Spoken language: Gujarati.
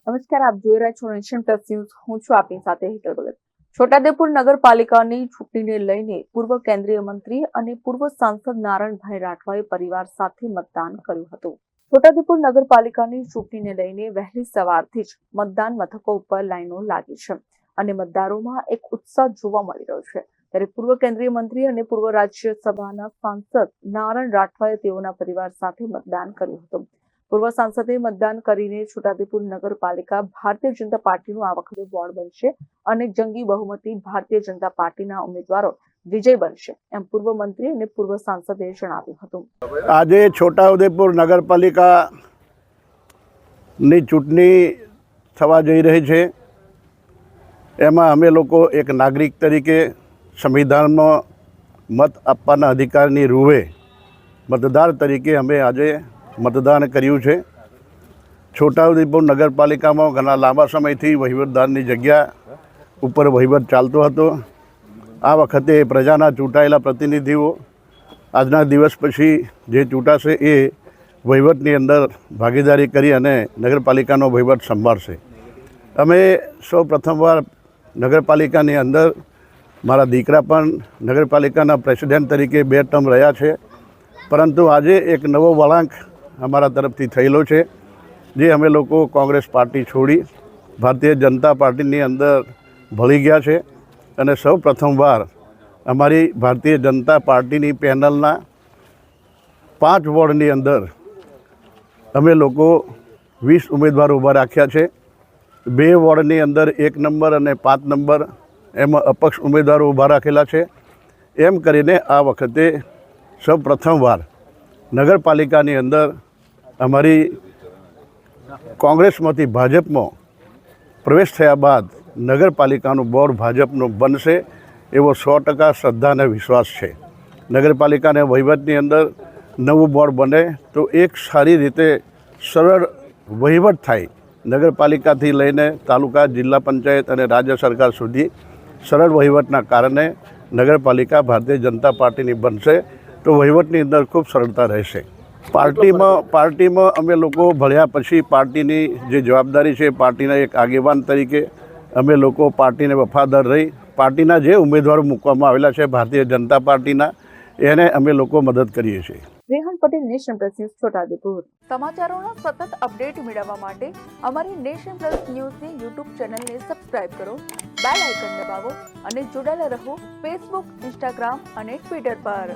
નમસ્કાર, આપ જોઈ રહ્યા છો નેશન પ્લસ ન્યૂઝ. હું છું આપની સાથે હેતલ ભગત. છોટાઉદેપુર નગરપાલિકાની ચૂંટણીને લઈને પૂર્વ કેન્દ્રીય મંત્રી અને પૂર્વ સાંસદ નારણભાઈ રાઠવાએ પરિવાર સાથે મતદાન કર્યું હતું. છોટાઉદેપુર નગરપાલિકાની ચૂંટણીને લઈને વહેલી સવારથી જ મતદાન મથકો ઉપર લાઈનો લાગી છે અને મતદારોમાં એક ઉત્સાહ જોવા મળી રહ્યો છે. ત્યારે પૂર્વ કેન્દ્રીય મંત્રી અને પૂર્વ રાજ્યસભાના સાંસદ નારણ રાઠવાએ તેઓના પરિવાર સાથે મતદાન કર્યું હતું. પૂર્વ સાંસદે મતદાન કરીને છોટાઉદેપુર નગરપાલિકા ભારતીય જનતા પાર્ટીનું આ વખતે વોર્ડ બનશે અને જંગી બહુમતી ભારતીય જનતા પાર્ટીના ઉમેદવારો વિજય બનશે એમ પૂર્વ મંત્રી અને પૂર્વ સાંસદે જણાવ્યું હતું. આજે છોટાઉદેપુર નગરપાલિકાની ચૂંટણી થવા જઈ રહી છે. એમાં અમે લોકો એક નાગરિક તરીકે સંવિધાનમાં મત આપવાના અધિકારની રૂએ મતદાર તરીકે અમે આજે મતદાન કર્યું છે. છોટાઉદેપુર નગરપાલિકામાં ઘણા લાંબા સમયથી વહીવટદારની જગ્યા ઉપર વહીવટ ચાલતો હતો. આ વખતે પ્રજાના ચૂંટાયેલા પ્રતિનિધિઓ આજના દિવસ પછી જે ચૂંટાશે એ વહીવટની અંદર ભાગીદારી કરી અને નગરપાલિકાનો વહીવટ સંભાળશે. અમે સૌ પ્રથમવાર નગરપાલિકાની અંદર મારા દીકરા પણ નગરપાલિકાના પ્રેસિડેન્ટ તરીકે 2 ટર્મ રહ્યા છે. પરંતુ આજે એક નવો વળાંક અમારા તરફથી થયેલો છે, જે અમે લોકો કોંગ્રેસ પાર્ટી છોડી ભારતીય જનતા પાર્ટીની અંદર ભળી ગયા છે અને સૌ પ્રથમવાર અમારી ભારતીય જનતા પાર્ટીની પેનલના 5 વોર્ડની અંદર અમે લોકો 20 ઉમેદવારો ઊભા રાખ્યા છે. 2 વોર્ડની અંદર 1 નંબર અને 5 નંબર એમાં અપક્ષ ઉમેદવારો ઊભા રાખેલા છે. એમ કરીને આ વખતે સૌ પ્રથમવાર નગરપાલિકાની અંદર અમારી કોંગ્રેસમાંથી ભાજપમાં પ્રવેશ થયા બાદ નગરપાલિકાનું બોર્ડ ભાજપનું બનશે એવો 100% શ્રદ્ધા અને વિશ્વાસ છે. નગરપાલિકાને વહીવટની અંદર નવું બોર્ડ બને તો એક સારી રીતે સરળ વહીવટ થાય. નગરપાલિકાથી લઈને તાલુકા, જિલ્લા પંચાયત અને રાજ્ય સરકાર સુધી સરળ વહીવટના કારણે નગરપાલિકા ભારતીય જનતા પાર્ટીની બનશે તો વહીવટની અંદર ખૂબ સરળતા રહેશે. પાર્ટીમાં અમે લોકો ભળ્યા પછી પાર્ટીની જે જવાબદારી છે, પાર્ટીના એક આગેવાન તરીકે અમે લોકો પાર્ટીને વફાદાર રહી પાર્ટીના જે ઉમેદવારો મૂકવામાં આવેલા છે ભારતીય જનતા પાર્ટીના, એને અમે લોકો મદદ કરીએ છીએ. Rehan Patel, Nation Plus News, Chhota Udepur. સમાચારોના સતત અપડેટ મેળવવા માટે અમારી નેશન પ્લસ ન્યૂઝની યુટ્યુબ ચેનલને સબસ્ક્રાઇબ કરો, બેલ આઇકન દબાવો અને જોડાયેલા રહો ફેસબુક, ઇન્સ્ટાગ્રામ અને ટ્વિટર પર.